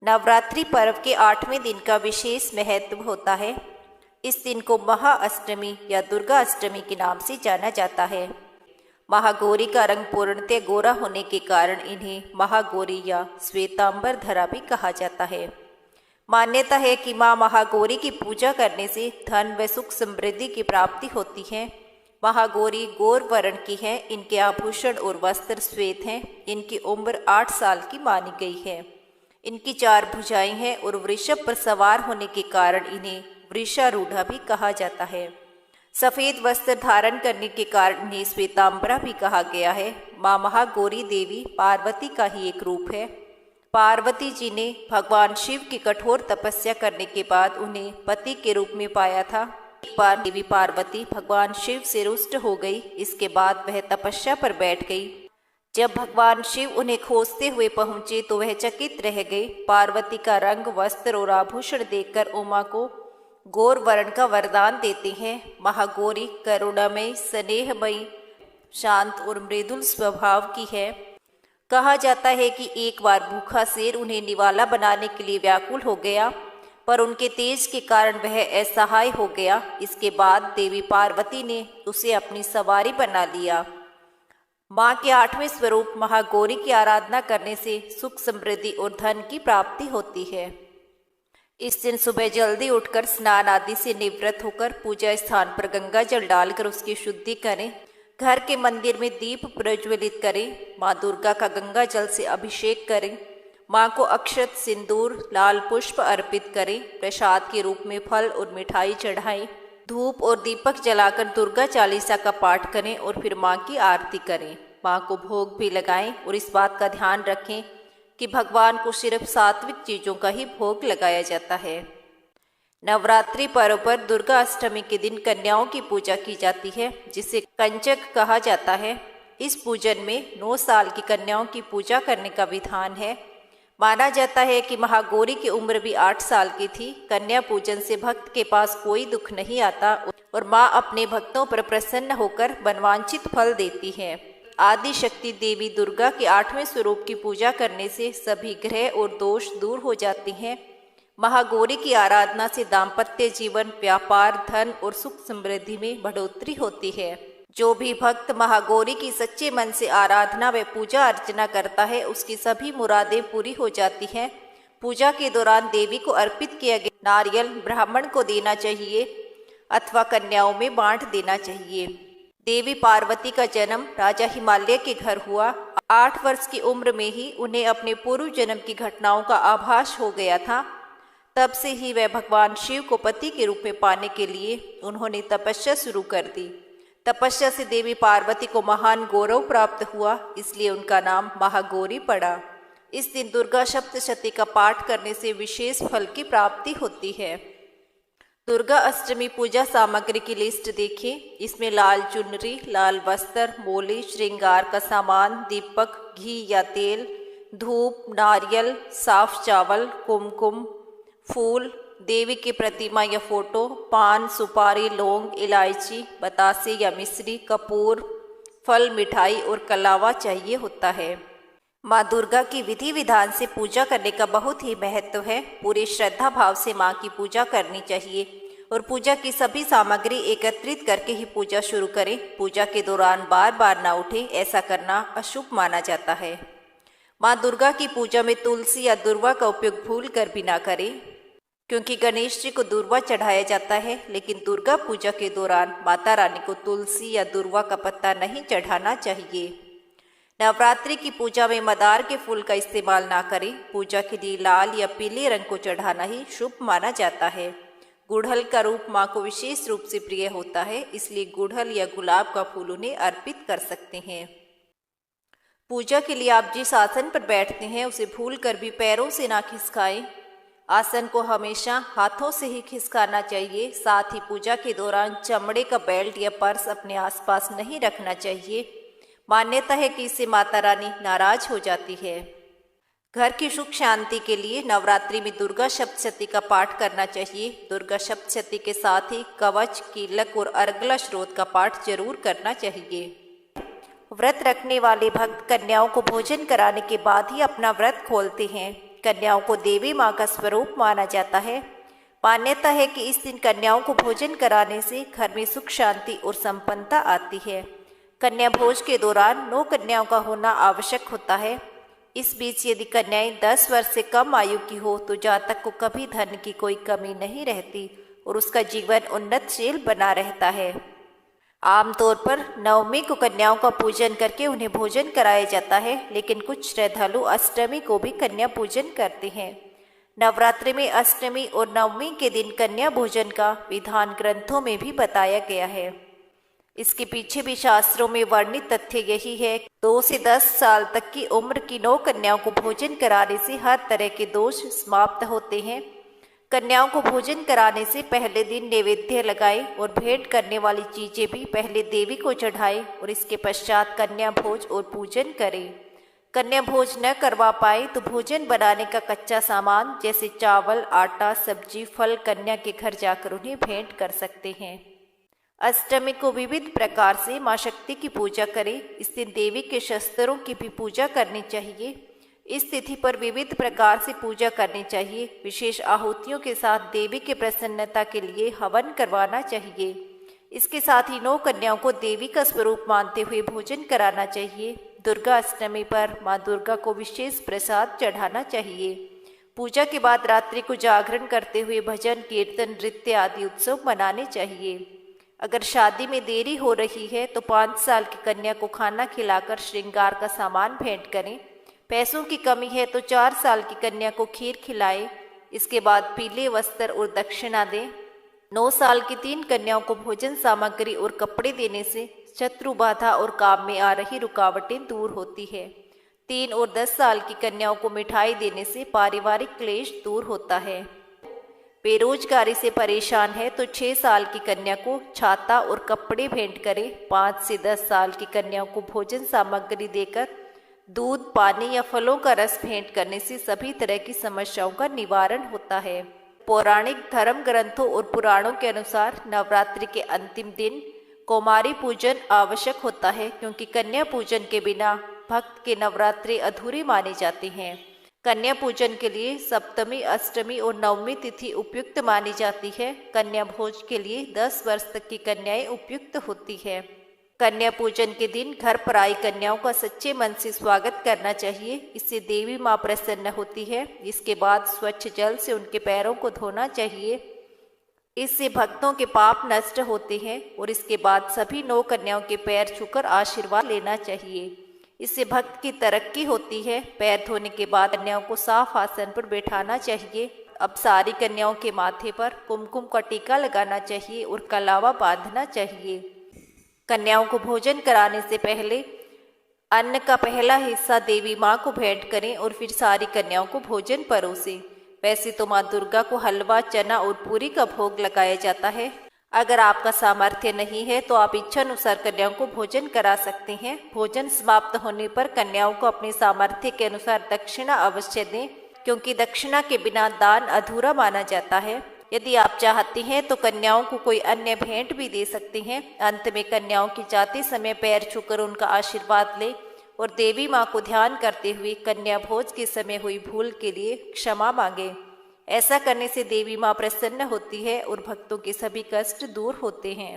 नवरात्रि पर्व के 8वें दिन का विशेष महत्व होता है। इस दिन को महाअष्टमी या दुर्गा अष्टमी के नाम से जाना जाता है। महागौरी का रंग पूर्णतः गोरा होने के कारण इन्हें महागौरी या श्वेतांबर धरा भी कहा जाता है। मान्यता है कि माँ महागौरी की पूजा करने से धन व सुख समृद्धि की प्राप्ति होती है। महागौरी गौर वर्ण की है। इनके आभूषण और वस्त्र श्वेत हैं। इनकी उम्र 8 साल की मानी गई है। इनकी 4 भुजाएं हैं और वृषभ पर सवार होने के कारण इन्हें वृषारूढ़ा भी कहा जाता है। सफ़ेद वस्त्र धारण करने के कारण इन्हें श्वेतांबरा भी कहा गया है। माँ महागौरी देवी पार्वती का ही एक रूप है। पार्वती जी ने भगवान शिव की कठोर तपस्या करने के बाद उन्हें पति के रूप में पाया था। एक बार देवी पार्वती भगवान शिव से रुष्ट हो गई। इसके बाद वह तपस्या पर बैठ गई। जब भगवान शिव उन्हें खोजते हुए पहुंचे तो वह चकित रह गए। पार्वती का रंग, वस्त्र और आभूषण देखकर उमा को गौर वर्ण का वरदान देते हैं। महागौरी करुणामयी, स्नेहमयी, शांत और मृदुल स्वभाव की है। कहा जाता है कि एक बार भूखा शेर उन्हें निवाला बनाने के लिए व्याकुल हो गया, पर उनके तेज के कारण वह असहाय हो गया। इसके बाद देवी पार्वती ने उसे अपनी सवारी बना लिया। माँ के 8वें स्वरूप महागौरी की आराधना करने से सुख, समृद्धि और धन की प्राप्ति होती है। इस दिन सुबह जल्दी उठकर स्नान आदि से निवृत्त होकर पूजा स्थान पर गंगा जल डालकर उसकी शुद्धि करें। घर के मंदिर में दीप प्रज्वलित करें। माँ दुर्गा का गंगा जल से अभिषेक करें। माँ को अक्षत, सिंदूर, लाल पुष्प अर्पित करें। प्रसाद के रूप में फल और मिठाई चढ़ाएं। धूप और दीपक जलाकर दुर्गा चालीसा का पाठ करें और फिर माँ की आरती करें। माँ को भोग भी लगाएं और इस बात का ध्यान रखें कि भगवान को सिर्फ सात्विक चीज़ों का ही भोग लगाया जाता है। नवरात्रि पर्व पर दुर्गा अष्टमी के दिन कन्याओं की पूजा की जाती है, जिसे कंचक कहा जाता है। इस पूजन में 9 साल की कन्याओं की पूजा करने का विधान है। माना जाता है कि महागौरी की उम्र भी 8 साल की थी। कन्या पूजन से भक्त के पास कोई दुख नहीं आता और माँ अपने भक्तों पर प्रसन्न होकर मनवांछित फल देती है। आदि शक्ति देवी दुर्गा के 8वें स्वरूप की पूजा करने से सभी ग्रह और दोष दूर हो जाते हैं। महागौरी की आराधना से दाम्पत्य जीवन, व्यापार, धन और सुख समृद्धि में बढ़ोतरी होती है। जो भी भक्त महागौरी की सच्चे मन से आराधना व पूजा अर्चना करता है, उसकी सभी मुरादें पूरी हो जाती हैं। पूजा के दौरान देवी को अर्पित किया गया नारियल ब्राह्मण को देना चाहिए अथवा कन्याओं में बांट देना चाहिए। देवी पार्वती का जन्म राजा हिमालय के घर हुआ। 8 वर्ष की उम्र में ही उन्हें अपने पूर्व जन्म की घटनाओं का आभास हो गया था। तब से ही वह भगवान शिव को पति के रूप में पाने के लिए उन्होंने तपस्या शुरू कर दी। तपस्या से देवी पार्वती को महान गौरव प्राप्त हुआ, इसलिए उनका नाम महागौरी पड़ा। इस दिन दुर्गा सप्तशती का पाठ करने से विशेष फल की प्राप्ति होती है। दुर्गा अष्टमी पूजा सामग्री की लिस्ट देखें। इसमें लाल चुनरी, लाल वस्त्र, मोली, श्रृंगार का सामान, दीपक, घी या तेल, धूप, नारियल, साफ चावल, कुमकुम, फूल, देवी की प्रतिमा या फोटो, पान, सुपारी, लौंग, इलायची, बतासे या मिश्री, कपूर, फल, मिठाई और कलावा चाहिए होता है। माँ दुर्गा की विधि विधान से पूजा करने का बहुत ही महत्व है। पूरे श्रद्धा भाव से माँ की पूजा करनी चाहिए और पूजा की सभी सामग्री एकत्रित करके ही पूजा शुरू करें। पूजा के दौरान बार बार ना उठें, ऐसा करना अशुभ माना जाता है। माँ दुर्गा की पूजा में तुलसी या दुर्वा का उपयोग भूल कर भी ना करें, क्योंकि गणेश जी को दुर्वा चढ़ाया जाता है, लेकिन दुर्गा पूजा के दौरान माता रानी को तुलसी या दुर्वा का पत्ता नहीं चढ़ाना चाहिए। नवरात्रि की पूजा में मदार के फूल का इस्तेमाल ना करें। पूजा के लिए लाल या पीले रंग को चढ़ाना ही शुभ माना जाता है। गुड़हल का रूप माँ को विशेष रूप से प्रिय होता है, इसलिए गुड़हल या गुलाब का फूल उन्हें अर्पित कर सकते हैं। पूजा के लिए आप जिस आसन पर बैठते हैं उसे भूल कर भी पैरों से ना खिसकाएं। आसन को हमेशा हाथों से ही खिसकाना चाहिए। साथ ही पूजा के दौरान चमड़े का बेल्ट या पर्स अपने आसपास नहीं रखना चाहिए। मान्यता है कि इससे माता रानी नाराज हो जाती है। घर की सुख शांति के लिए नवरात्रि में दुर्गा सप्तशती का पाठ करना चाहिए। दुर्गा सप्तशती के साथ ही कवच, कीलक और अर्गला स्रोत का पाठ जरूर करना चाहिए। व्रत रखने वाले भक्त कन्याओं को भोजन कराने के बाद ही अपना व्रत खोलते हैं। कन्याओं को देवी माँ का स्वरूप माना जाता है। मान्यता है कि इस दिन कन्याओं को भोजन कराने से घर में सुख शांति और संपन्नता आती है। कन्या भोज के दौरान 9 कन्याओं का होना आवश्यक होता है। इस बीच यदि कन्याएं 10 वर्ष से कम आयु की हो तो जातक को कभी धन की कोई कमी नहीं रहती और उसका जीवन उन्नतशील बना रहता है। आमतौर पर नवमी को कन्याओं का पूजन करके उन्हें भोजन कराया जाता है, लेकिन कुछ श्रद्धालु अष्टमी को भी कन्या पूजन करते हैं। नवरात्रि में अष्टमी और नवमी के दिन कन्या भोजन का विधान ग्रंथों में भी बताया गया है। इसके पीछे भी शास्त्रों में वर्णित तथ्य यही है। 2 से 10 साल तक की उम्र की 9 कन्याओं को भोजन कराने से हर तरह के दोष समाप्त होते हैं। कन्याओं को भोजन कराने से पहले दिन नैवेद्य लगाएं और भेंट करने वाली चीजें भी पहले देवी को चढ़ाएं और इसके पश्चात कन्या भोज और पूजन करें। कन्या भोज न करवा पाए तो भोजन बनाने का कच्चा सामान जैसे चावल, आटा, सब्जी, फल कन्या के घर जाकर उन्हें भेंट कर सकते हैं। अष्टमी को विविध प्रकार से माँ शक्ति की पूजा करें। इस दिन देवी के शस्त्रों की भी पूजा करनी चाहिए। इस तिथि पर विविध प्रकार से पूजा करनी चाहिए। विशेष आहुतियों के साथ देवी के प्रसन्नता के लिए हवन करवाना चाहिए। इसके साथ ही 9 कन्याओं को देवी का स्वरूप मानते हुए भोजन कराना चाहिए। दुर्गा अष्टमी पर माँ दुर्गा को विशेष प्रसाद चढ़ाना चाहिए। पूजा के बाद रात्रि को जागरण करते हुए भजन, कीर्तन, नृत्य आदि उत्सव मनाने चाहिए। अगर शादी में देरी हो रही है तो 5 साल की कन्या को खाना खिलाकर श्रृंगार का सामान भेंट करें। पैसों की कमी है तो 4 साल की कन्या को खीर खिलाएं। इसके बाद पीले वस्त्र और दक्षिणा दें। 9 साल की 3 कन्याओं को भोजन सामग्री और कपड़े देने से शत्रु बाधा और काम में आ रही रुकावटें दूर होती है। 3 और 10 साल की कन्याओं को मिठाई देने से पारिवारिक क्लेश दूर होता है। बेरोजगारी से परेशान है तो 6 साल की कन्या को छाता और कपड़े भेंट करें। 5 से 10 साल की कन्याओं को भोजन सामग्री देकर दूध, पानी या फलों का रस भेंट करने से सभी तरह की समस्याओं का निवारण होता है। पौराणिक धर्म ग्रंथों और पुराणों के अनुसार नवरात्रि के अंतिम दिन कौमारी पूजन आवश्यक होता है, क्योंकि कन्या पूजन के बिना भक्त के नवरात्रि अधूरे माने जाते हैं। कन्या पूजन के लिए सप्तमी, अष्टमी और नवमी तिथि उपयुक्त मानी जाती है। कन्या भोज के लिए 10 वर्ष तक की कन्याएं उपयुक्त होती है। कन्या पूजन के दिन घर पर आई कन्याओं का सच्चे मन से स्वागत करना चाहिए। इससे देवी माँ प्रसन्न होती है। इसके बाद स्वच्छ जल से उनके पैरों को धोना चाहिए। इससे भक्तों के पाप नष्ट होते हैं और इसके बाद सभी 9 कन्याओं के पैर छूकर आशीर्वाद लेना चाहिए। इससे भक्त की तरक्की होती है। पैर धोने के बाद कन्याओं को साफ आसन पर बैठाना चाहिए। अब सारी कन्याओं के माथे पर कुमकुम का टीका लगाना चाहिए और कलावा बांधना चाहिए। कन्याओं को भोजन कराने से पहले अन्न का पहला हिस्सा देवी माँ को भेंट करें और फिर सारी कन्याओं को भोजन परोसें। वैसे तो माँ दुर्गा को हलवा, चना और पूरी का भोग लगाया जाता है। अगर आपका सामर्थ्य नहीं है तो आप इच्छानुसार कन्याओं को भोजन करा सकते हैं। भोजन समाप्त होने पर कन्याओं को अपने सामर्थ्य के अनुसार दक्षिणा अवश्य दें, क्योंकि दक्षिणा के बिना दान अधूरा माना जाता है। यदि आप चाहती हैं तो कन्याओं को कोई अन्य भेंट भी दे सकते हैं। अंत में कन्याओं की जाते समय पैर छूकर उनका आशीर्वाद लें और देवी माँ को ध्यान करते हुए कन्या भोज के समय हुई भूल के लिए क्षमा मांगे। ऐसा करने से देवी माँ प्रसन्न होती है और भक्तों के सभी कष्ट दूर होते हैं।